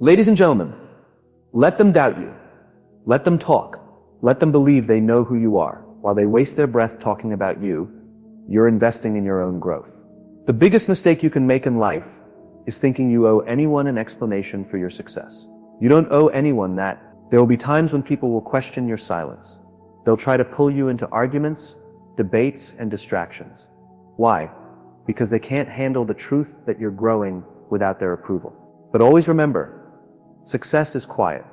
Ladies and gentlemen, let them doubt you. Let them talk. Let them believe they know who you are. While they waste their breath talking about you, you're investing in your own growth. The biggest mistake you can make in life is thinking you owe anyone an explanation for your success. You don't owe anyone that. There will be times when people will question your silence. They'll try to pull you into arguments, debates, and distractions. Why? Because they can't handle the truth that you're growing without their approval. But always remember, success is quiet,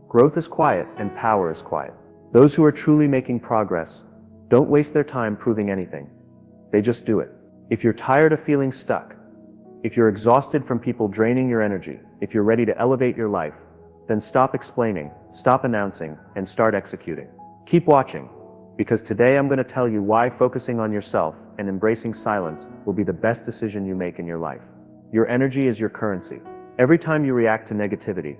growth is quiet, and power is quiet. Those who are truly making progress don't waste their time proving anything. They just do it. If you're tired of feeling stuck, if you're exhausted from people draining your energy, if you're ready to elevate your life, then stop explaining, stop announcing, and start executing. Keep watching, because today I'm going to tell you why focusing on yourself and embracing silence will be the best decision you make in your life. Your energy is your currency. Every time you react to negativity,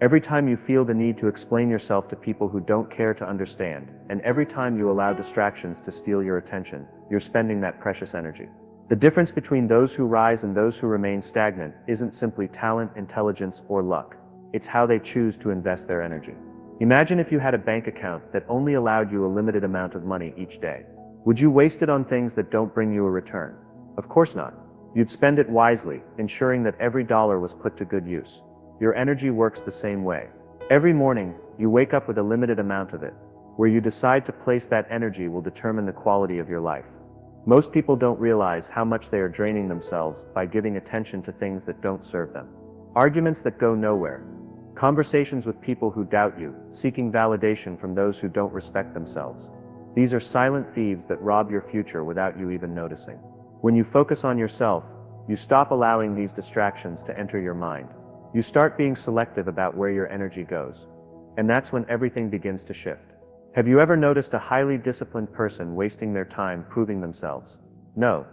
every time you feel the need to explain yourself to people who don't care to understand, and every time you allow distractions to steal your attention, you're spending that precious energy. The difference between those who rise and those who remain stagnant isn't simply talent, intelligence, or luck. It's how they choose to invest their energy. Imagine if you had a bank account that only allowed you a limited amount of money each day. Would you waste it on things that don't bring you a return? Of course not. You'd spend it wisely, ensuring that every dollar was put to good use. Your energy works the same way. Every morning, you wake up with a limited amount of it. Where you decide to place that energy will determine the quality of your life. Most people don't realize how much they are draining themselves by giving attention to things that don't serve them. Arguments that go nowhere. Conversations with people who doubt you, seeking validation from those who don't respect themselves. These are silent thieves that rob your future without you even noticing. When you focus on yourself, you stop allowing these distractions to enter your mind. You start being selective about where your energy goes. And that's when everything begins to shift. Have you ever noticed a highly disciplined person wasting their time proving themselves? No.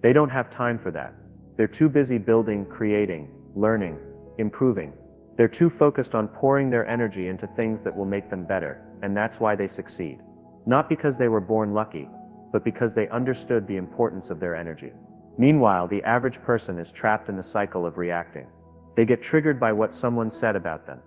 They don't have time for that. They're too busy building, creating, learning, improving. They're too focused on pouring their energy into things that will make them better, and that's why they succeed. Not because they were born lucky, but because they understood the importance of their energy. Meanwhile, the average person is trapped in the cycle of reacting. They get triggered by what someone said about them.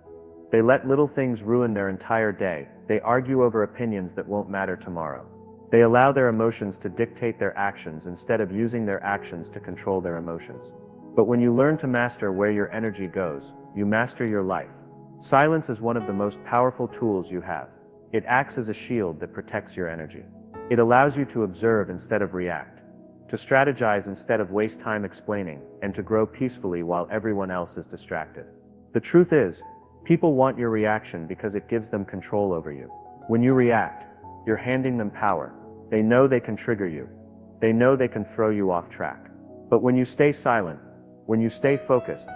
They let little things ruin their entire day. They argue over opinions that won't matter tomorrow. They allow their emotions to dictate their actions instead of using their actions to control their emotions. But when you learn to master where your energy goes, you master your life. Silence is one of the most powerful tools you have. It acts as a shield that protects your energy. It allows you to observe instead of react, to strategize instead of waste time explaining, and to grow peacefully while everyone else is distracted. The truth is, people want your reaction because it gives them control over you. When you react, you're handing them power. They know they can trigger you. They know they can throw you off track. But when you stay silent, when you stay focused,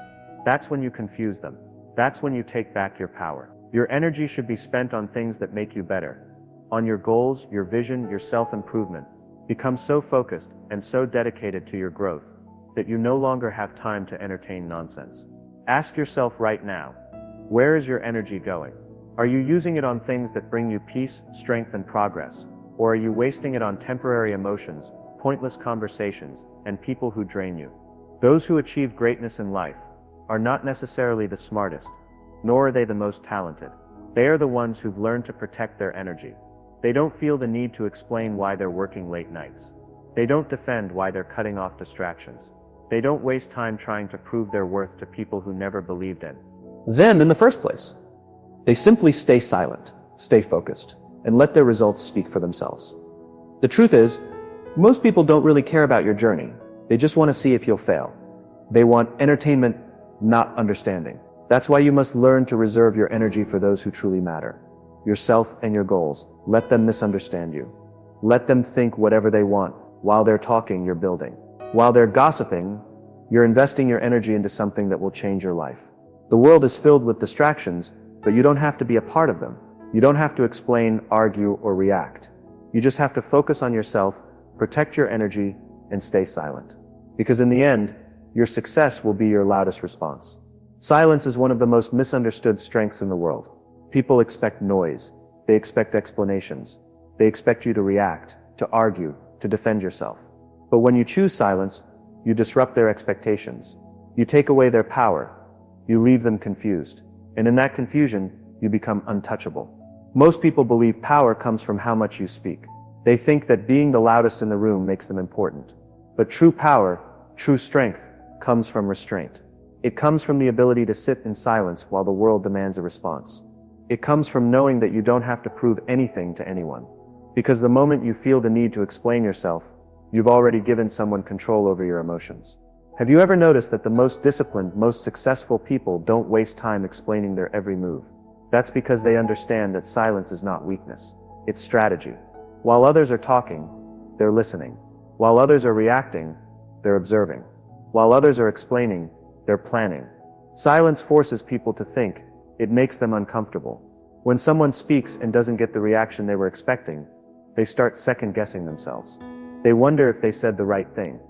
that's when you confuse them. That's when you take back your power. Your energy should be spent on things that make you better. On your goals, your vision, your self-improvement. Become so focused and so dedicated to your growth that you no longer have time to entertain nonsense. Ask yourself right now, where is your energy going? Are you using it on things that bring you peace, strength, and progress? Or are you wasting it on temporary emotions, pointless conversations, and people who drain you? Those who achieve greatness in life are not necessarily the smartest, nor are they the most talented. They are the ones who've learned to protect their energy. They don't feel the need to explain why they're working late nights. They don't defend why they're cutting off distractions. They don't waste time trying to prove their worth to people who never believed in them in the first place. They simply stay silent, stay focused, and let their results speak for themselves. The truth is, most people don't really care about your journey. They just want to see if you'll fail. They want entertainment, not understanding. That's why you must learn to reserve your energy for those who truly matter. Yourself and your goals. Let them misunderstand you. Let them think whatever they want. While they're talking, you're building. While they're gossiping, you're investing your energy into something that will change your life. The world is filled with distractions, but you don't have to be a part of them. You don't have to explain, argue, or react. You just have to focus on yourself, protect your energy, and stay silent. Because in the end, your success will be your loudest response. Silence is one of the most misunderstood strengths in the world. People expect noise. They expect explanations. They expect you to react, to argue, to defend yourself. But when you choose silence, you disrupt their expectations. You take away their power. you leave them confused. And in that confusion, you become untouchable. Most people believe power comes from how much you speak. They think that being the loudest in the room makes them important. But true power, true strength, comes from restraint. It comes from the ability to sit in silence while the world demands a response. It comes from knowing that you don't have to prove anything to anyone. Because the moment you feel the need to explain yourself, you've already given someone control over your emotions. Have you ever noticed that the most disciplined, most successful people don't waste time explaining their every move? That's because they understand that silence is not weakness, it's strategy. While others are talking, they're listening. While others are reacting, they're observing. While others are explaining, they're planning. Silence forces people to think. It makes them uncomfortable. When someone speaks and doesn't get the reaction they were expecting, they start second-guessing themselves. They wonder if they said the right thing,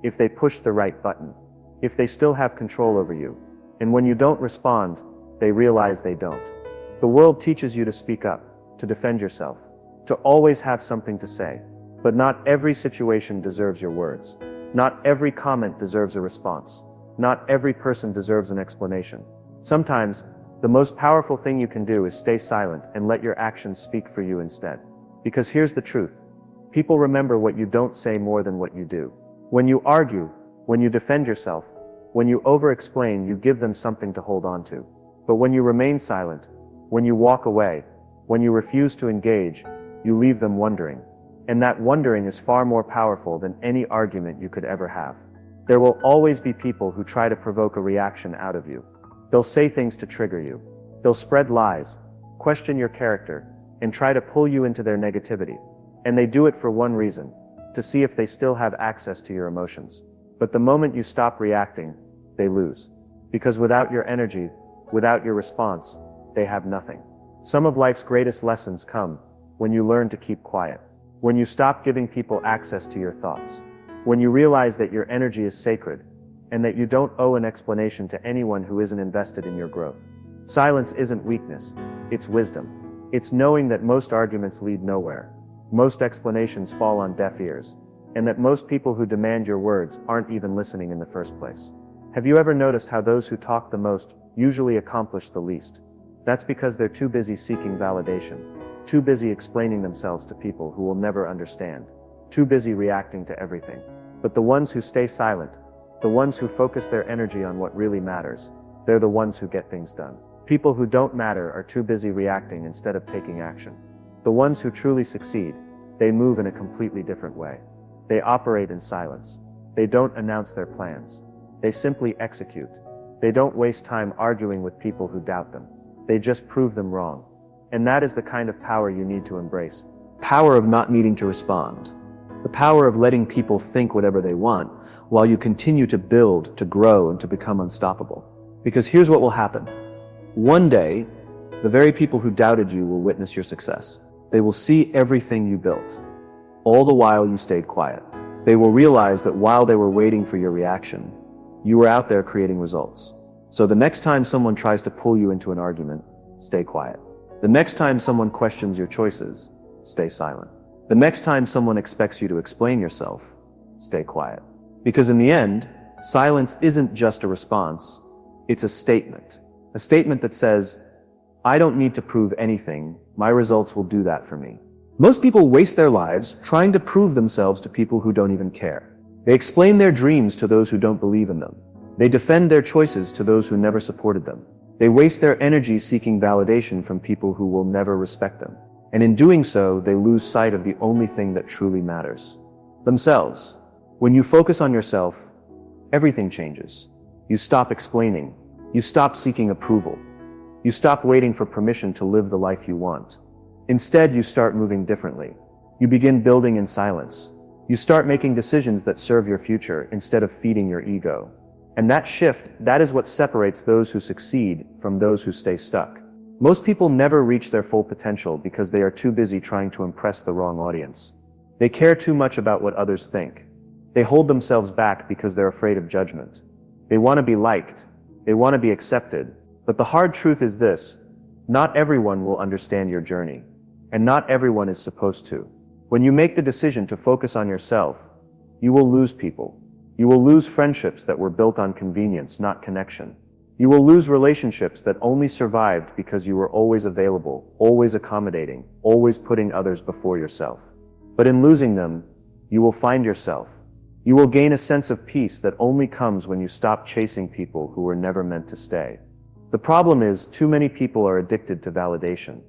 if they pushed the right button, if they still have control over you. And when you don't respond, they realize they don't. The world teaches you to speak up, to defend yourself, to always have something to say. But not every situation deserves your words. Not every comment deserves a response. Not every person deserves an explanation. Sometimes, the most powerful thing you can do is stay silent and let your actions speak for you instead. Because here's the truth. People remember what you don't say more than what you do. When you argue, when you defend yourself, when you over-explain, you give them something to hold on to. But when you remain silent, when you walk away, when you refuse to engage, you leave them wondering. And that wondering is far more powerful than any argument you could ever have. There will always be people who try to provoke a reaction out of you. They'll say things to trigger you. They'll spread lies, question your character, and try to pull you into their negativity. And they do it for one reason, to see if they still have access to your emotions. But the moment you stop reacting, they lose. Because without your energy, without your response, they have nothing. Some of life's greatest lessons come when you learn to keep quiet. When you stop giving people access to your thoughts. When you realize that your energy is sacred, and that you don't owe an explanation to anyone who isn't invested in your growth. Silence isn't weakness, it's wisdom. It's knowing that most arguments lead nowhere, most explanations fall on deaf ears, and that most people who demand your words aren't even listening in the first place. Have you ever noticed how those who talk the most usually accomplish the least? That's because they're too busy seeking validation. Too busy explaining themselves to people who will never understand. Too busy reacting to everything. But the ones who stay silent, the ones who focus their energy on what really matters, they're the ones who get things done. People who don't matter are too busy reacting instead of taking action. The ones who truly succeed, they move in a completely different way. They operate in silence. They don't announce their plans. They simply execute. They don't waste time arguing with people who doubt them. They just prove them wrong. And that is the kind of power you need to embrace. Power of not needing to respond. The power of letting people think whatever they want, while you continue to build, to grow, and to become unstoppable. Because here's what will happen. One day, the very people who doubted you will witness your success. They will see everything you built, all the while you stayed quiet. They will realize that while they were waiting for your reaction, you were out there creating results. So the next time someone tries to pull you into an argument, stay quiet. The next time someone questions your choices, stay silent. The next time someone expects you to explain yourself, stay quiet. Because in the end, silence isn't just a response, it's a statement. A statement that says, I don't need to prove anything, my results will do that for me. Most people waste their lives trying to prove themselves to people who don't even care. They explain their dreams to those who don't believe in them. They defend their choices to those who never supported them. They waste their energy seeking validation from people who will never respect them. And in doing so, they lose sight of the only thing that truly matters. Themselves. When you focus on yourself, everything changes. You stop explaining. You stop seeking approval. You stop waiting for permission to live the life you want. Instead, you start moving differently. You begin building in silence. You start making decisions that serve your future instead of feeding your ego. And that shift, that is what separates those who succeed from those who stay stuck. Most people never reach their full potential because they are too busy trying to impress the wrong audience. They care too much about what others think. They hold themselves back because they're afraid of judgment. They want to be liked. They want to be accepted. But the hard truth is this: not everyone will understand your journey. And not everyone is supposed to. When you make the decision to focus on yourself, you will lose people. You will lose friendships that were built on convenience, not connection. You will lose relationships that only survived because you were always available, always accommodating, always putting others before yourself. But in losing them, you will find yourself. You will gain a sense of peace that only comes when you stop chasing people who were never meant to stay. The problem is, too many people are addicted to validation.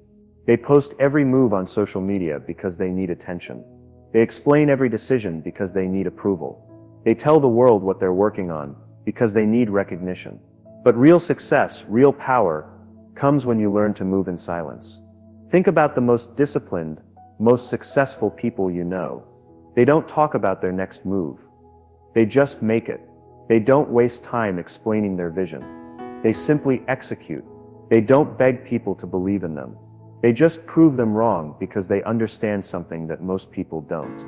They post every move on social media because they need attention. They explain every decision because they need approval. They tell the world what they're working on because they need recognition. But real success, real power, comes when you learn to move in silence. Think about the most disciplined, most successful people you know. They don't talk about their next move. They just make it. They don't waste time explaining their vision. They simply execute. They don't beg people to believe in them. They just prove them wrong because they understand something that most people don't.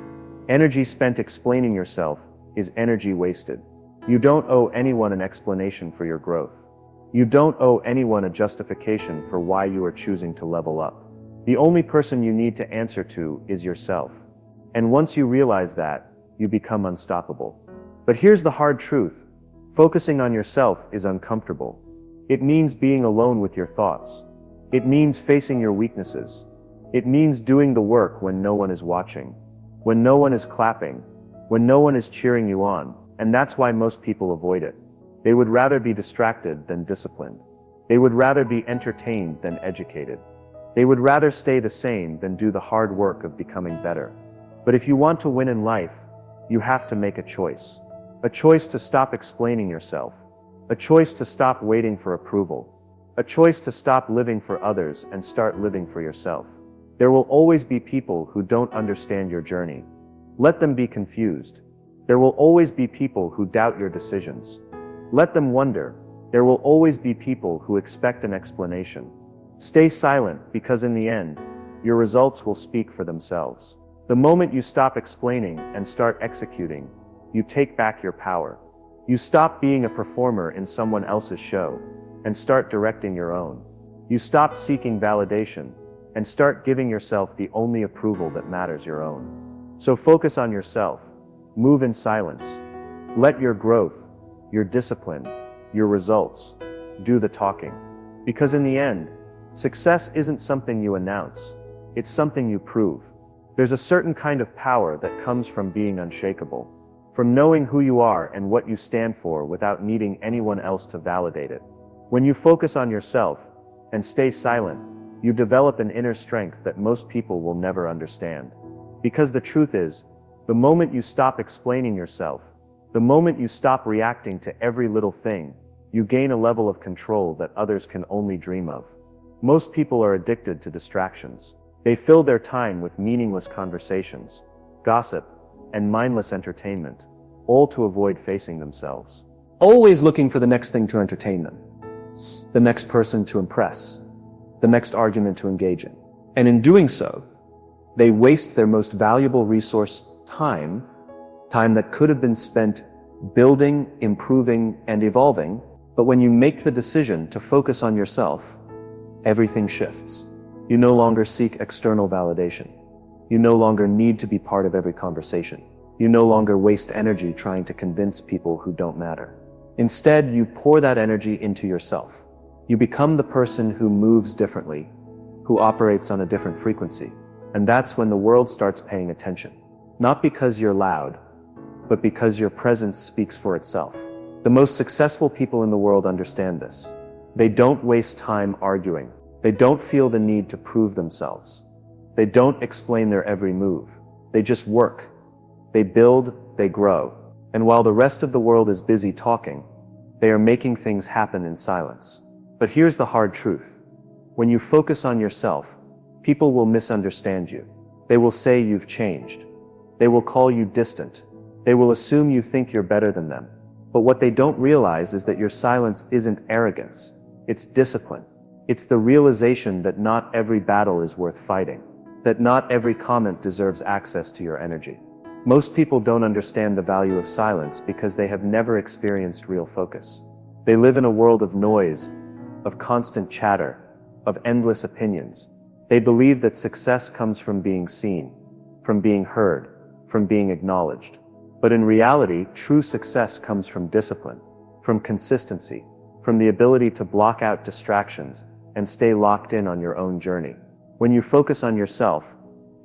Energy spent explaining yourself is energy wasted. You don't owe anyone an explanation for your growth. You don't owe anyone a justification for why you are choosing to level up. The only person you need to answer to is yourself. And once you realize that, you become unstoppable. But here's the hard truth. Focusing on yourself is uncomfortable. It means being alone with your thoughts. It means facing your weaknesses. It means doing the work when no one is watching, when no one is clapping, when no one is cheering you on, and that's why most people avoid it. They would rather be distracted than disciplined. They would rather be entertained than educated. They would rather stay the same than do the hard work of becoming better. But if you want to win in life, you have to make a choice. A choice to stop explaining yourself. A choice to stop waiting for approval. A choice to stop living for others and start living for yourself. There will always be people who don't understand your journey. Let them be confused. There will always be people who doubt your decisions. Let them wonder. There will always be people who expect an explanation. Stay silent, because in the end, your results will speak for themselves. The moment you stop explaining and start executing, you take back your power. You stop being a performer in someone else's show and start directing your own. You stop seeking validation and start giving yourself the only approval that matters, your own. So focus on yourself. Move in silence. Let your growth, your discipline, your results do the talking. Because in the end, success isn't something you announce. It's something you prove. There's a certain kind of power that comes from being unshakable, from knowing who you are and what you stand for without needing anyone else to validate it. When you focus on yourself and stay silent, you develop an inner strength that most people will never understand. Because the truth is, the moment you stop explaining yourself, the moment you stop reacting to every little thing, you gain a level of control that others can only dream of. Most people are addicted to distractions. They fill their time with meaningless conversations, gossip, and mindless entertainment, all to avoid facing themselves. Always looking for the next thing to entertain them, the next person to impress, the next argument to engage in. And in doing so, they waste their most valuable resource, time that could have been spent building, improving, and evolving. But when you make the decision to focus on yourself, everything shifts. You no longer seek external validation. You no longer need to be part of every conversation. You no longer waste energy trying to convince people who don't matter. Instead, you pour that energy into yourself. You become the person who moves differently, who operates on a different frequency. And that's when the world starts paying attention. Not because you're loud, but because your presence speaks for itself. The most successful people in the world understand this. They don't waste time arguing. They don't feel the need to prove themselves. They don't explain their every move. They just work. They build, they grow. And while the rest of the world is busy talking, they are making things happen in silence. But here's the hard truth. When you focus on yourself, people will misunderstand you. They will say you've changed. They will call you distant. They will assume you think you're better than them. But what they don't realize is that your silence isn't arrogance. It's discipline. It's the realization that not every battle is worth fighting, that not every comment deserves access to your energy. Most people don't understand the value of silence because they have never experienced real focus. They live in a world of noise, of constant chatter, of endless opinions. They believe that success comes from being seen, from being heard, from being acknowledged. But in reality, true success comes from discipline, from consistency, from the ability to block out distractions and stay locked in on your own journey. When you focus on yourself,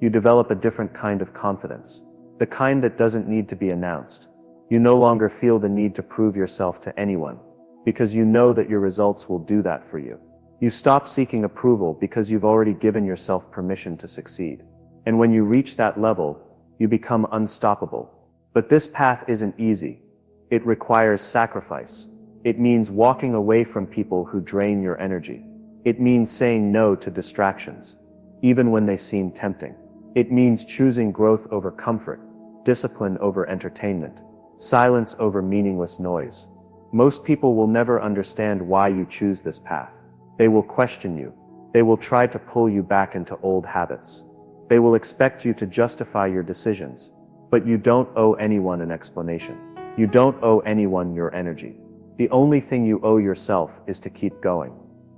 you develop a different kind of confidence, the kind that doesn't need to be announced. You no longer feel the need to prove yourself to anyone, because you know that your results will do that for you. You stop seeking approval because you've already given yourself permission to succeed. And when you reach that level, you become unstoppable. But this path isn't easy. It requires sacrifice. It means walking away from people who drain your energy. It means saying no to distractions, even when they seem tempting. It means choosing growth over comfort, discipline over entertainment, silence over meaningless noise. Most people will never understand why you choose this path. They will question you. They will try to pull you back into old habits. They will expect you to justify your decisions. But you don't owe anyone an explanation. You don't owe anyone your energy. The only thing you owe yourself is to keep going,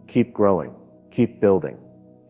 keep growing, keep building,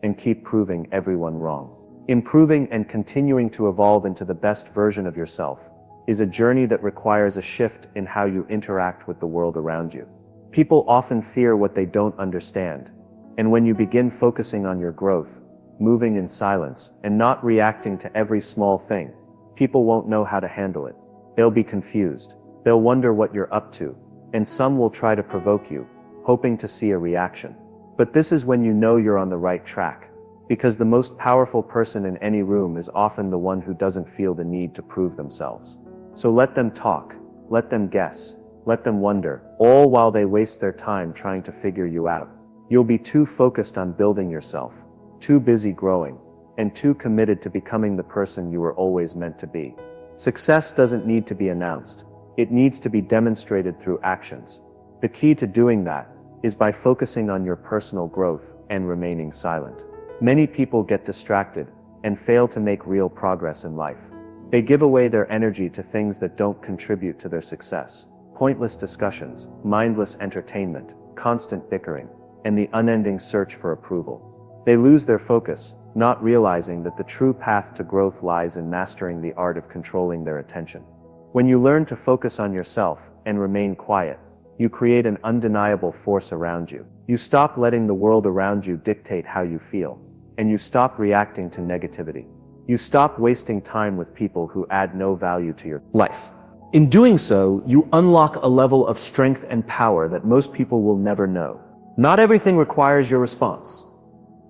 and keep proving everyone wrong. Improving and continuing to evolve into the best version of yourself is a journey that requires a shift in how you interact with the world around you. People often fear what they don't understand, and when you begin focusing on your growth, moving in silence, and not reacting to every small thing, people won't know how to handle it. They'll be confused. They'll wonder what you're up to, and some will try to provoke you, hoping to see a reaction. But this is when you know you're on the right track, because the most powerful person in any room is often the one who doesn't feel the need to prove themselves. So let them talk, let them guess, let them wonder, all while they waste their time trying to figure you out. You'll be too focused on building yourself, too busy growing, and too committed to becoming the person you were always meant to be. Success doesn't need to be announced. It needs to be demonstrated through actions. The key to doing that is by focusing on your personal growth and remaining silent. Many people get distracted and fail to make real progress in life. They give away their energy to things that don't contribute to their success. Pointless discussions, mindless entertainment, constant bickering, and the unending search for approval. They lose their focus, not realizing that the true path to growth lies in mastering the art of controlling their attention. When you learn to focus on yourself and remain quiet, you create an undeniable force around you. You stop letting the world around you dictate how you feel, and you stop reacting to negativity. You stop wasting time with people who add no value to your life. In doing so, you unlock a level of strength and power that most people will never know. Not everything requires your response.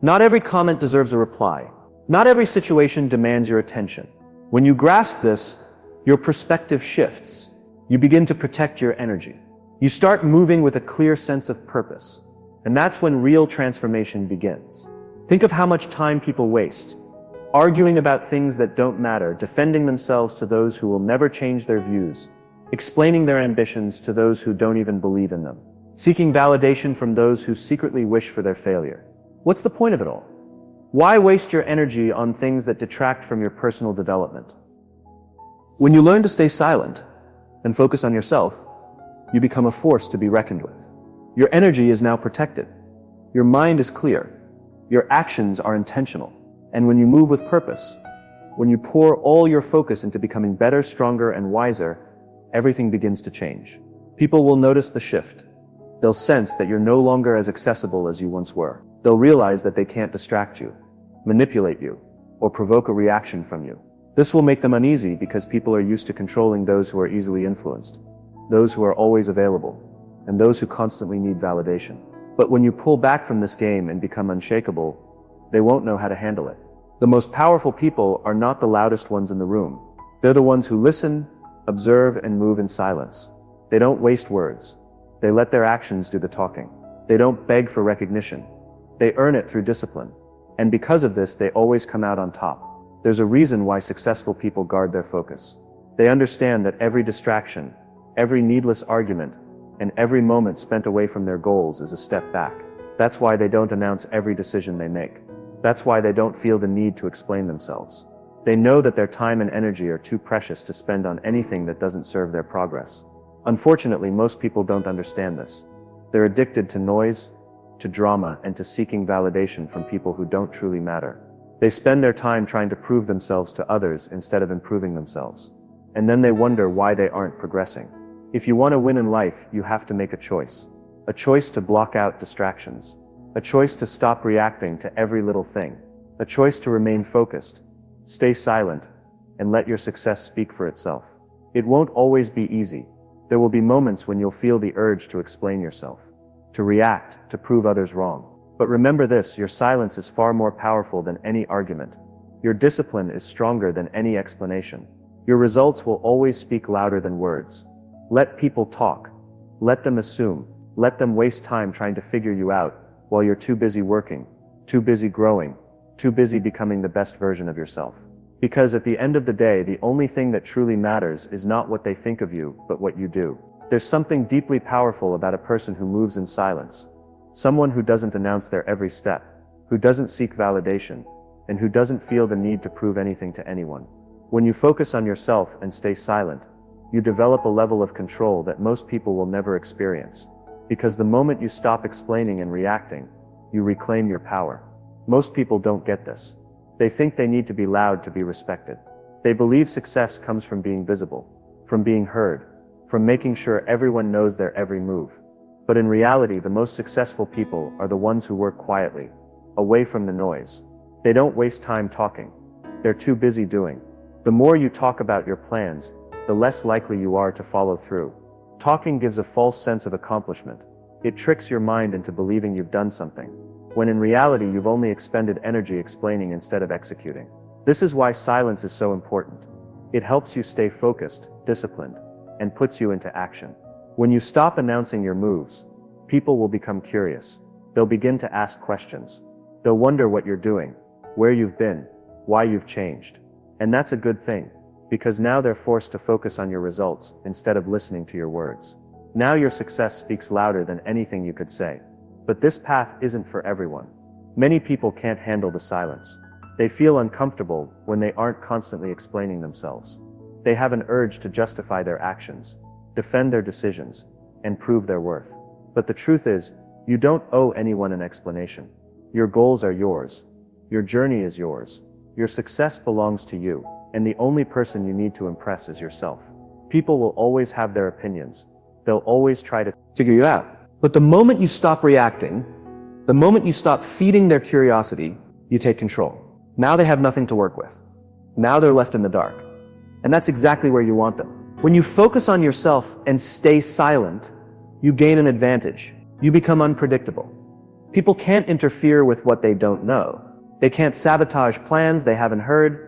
Not every comment deserves a reply. Not every situation demands your attention. When you grasp this, your perspective shifts. You begin to protect your energy. You start moving with a clear sense of purpose. And that's when real transformation begins. Think of how much time people waste, arguing about things that don't matter, defending themselves to those who will never change their views, explaining their ambitions to those who don't even believe in them, seeking validation from those who secretly wish for their failure. What's the point of it all? Why waste your energy on things that detract from your personal development? When you learn to stay silent and focus on yourself, you become a force to be reckoned with. Your energy is now protected. Your mind is clear. Your actions are intentional. And when you move with purpose, when you pour all your focus into becoming better, stronger, and wiser, everything begins to change. People will notice the shift. They'll sense that you're no longer as accessible as you once were. They'll realize that they can't distract you, manipulate you, or provoke a reaction from you. This will make them uneasy because people are used to controlling those who are easily influenced, those who are always available, and those who constantly need validation. But when you pull back from this game and become unshakable, they won't know how to handle it. The most powerful people are not the loudest ones in the room. They're the ones who listen, observe, and move in silence. They don't waste words. They let their actions do the talking. They don't beg for recognition. They earn it through discipline. And because of this, they always come out on top. There's a reason why successful people guard their focus. They understand that every distraction, every needless argument, and every moment spent away from their goals is a step back. That's why they don't announce every decision they make. That's why they don't feel the need to explain themselves. They know that their time and energy are too precious to spend on anything that doesn't serve their progress. Unfortunately, most people don't understand this. They're addicted to noise, to drama, and to seeking validation from people who don't truly matter. They spend their time trying to prove themselves to others instead of improving themselves. And then they wonder why they aren't progressing. If you want to win in life, you have to make a choice. a choice to block out distractions, a choice to stop reacting to every little thing, a choice to remain focused, stay silent, and let your success speak for itself. It won't always be easy. There will be moments when you'll feel the urge to explain yourself, to react, to prove others wrong. But remember this, your silence is far more powerful than any argument. Your discipline is stronger than any explanation. Your results will always speak louder than words. Let people talk. Let them assume. Let them waste time trying to figure you out while you're too busy working, too busy growing, too busy becoming the best version of yourself. Because at the end of the day, the only thing that truly matters is not what they think of you, but what you do. There's something deeply powerful about a person who moves in silence. Someone who doesn't announce their every step, who doesn't seek validation, and who doesn't feel the need to prove anything to anyone. When you focus on yourself and stay silent, you develop a level of control that most people will never experience. Because the moment you stop explaining and reacting, you reclaim your power. Most people don't get this. They think they need to be loud to be respected. They believe success comes from being visible, from being heard, from making sure everyone knows their every move. But in reality, the most successful people are the ones who work quietly, away from the noise. They don't waste time talking. They're too busy doing. The more you talk about your plans, the less likely you are to follow through. Talking gives a false sense of accomplishment. It tricks your mind into believing you've done something, when in reality you've only expended energy explaining instead of executing. This is why silence is so important. It helps you stay focused, disciplined, and puts you into action. When you stop announcing your moves, people will become curious. They'll begin to ask questions. They'll wonder what you're doing, where you've been, why you've changed. And that's a good thing, because now they're forced to focus on your results instead of listening to your words. Now your success speaks louder than anything you could say. But this path isn't for everyone. Many people can't handle the silence. They feel uncomfortable when they aren't constantly explaining themselves. They have an urge to justify their actions, defend their decisions, and prove their worth. But the truth is, you don't owe anyone an explanation. Your goals are yours. Your journey is yours. Your success belongs to you, and the only person you need to impress is yourself. People will always have their opinions. They'll always try to figure you out. But the moment you stop reacting, the moment you stop feeding their curiosity, you take control. Now they have nothing to work with. Now they're left in the dark. And that's exactly where you want them. When you focus on yourself and stay silent, you gain an advantage. You become unpredictable. People can't interfere with what they don't know. They can't sabotage plans they haven't heard.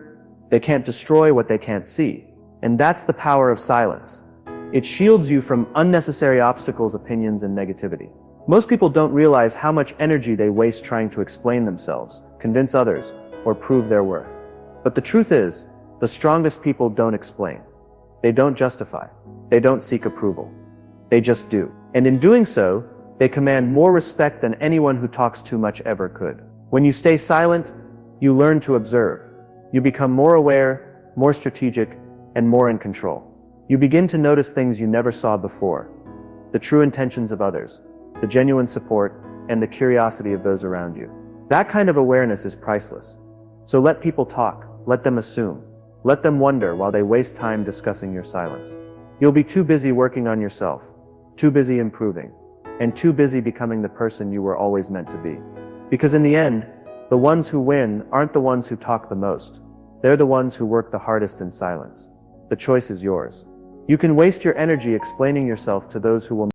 They can't destroy what they can't see. And that's the power of silence. It shields you from unnecessary obstacles, opinions, and negativity. Most people don't realize how much energy they waste trying to explain themselves, convince others, or prove their worth. But the truth is, the strongest people don't explain. They don't justify. They don't seek approval. They just do. And in doing so, they command more respect than anyone who talks too much ever could. When you stay silent, you learn to observe. You become more aware, more strategic, and more in control. You begin to notice things you never saw before. The true intentions of others, the genuine support, and the curiosity of those around you. That kind of awareness is priceless. So let people talk, let them assume, let them wonder while they waste time discussing your silence. You'll be too busy working on yourself, too busy improving, and too busy becoming the person you were always meant to be. Because in the end, the ones who win aren't the ones who talk the most. They're the ones who work the hardest in silence. The choice is yours. You can waste your energy explaining yourself to those who will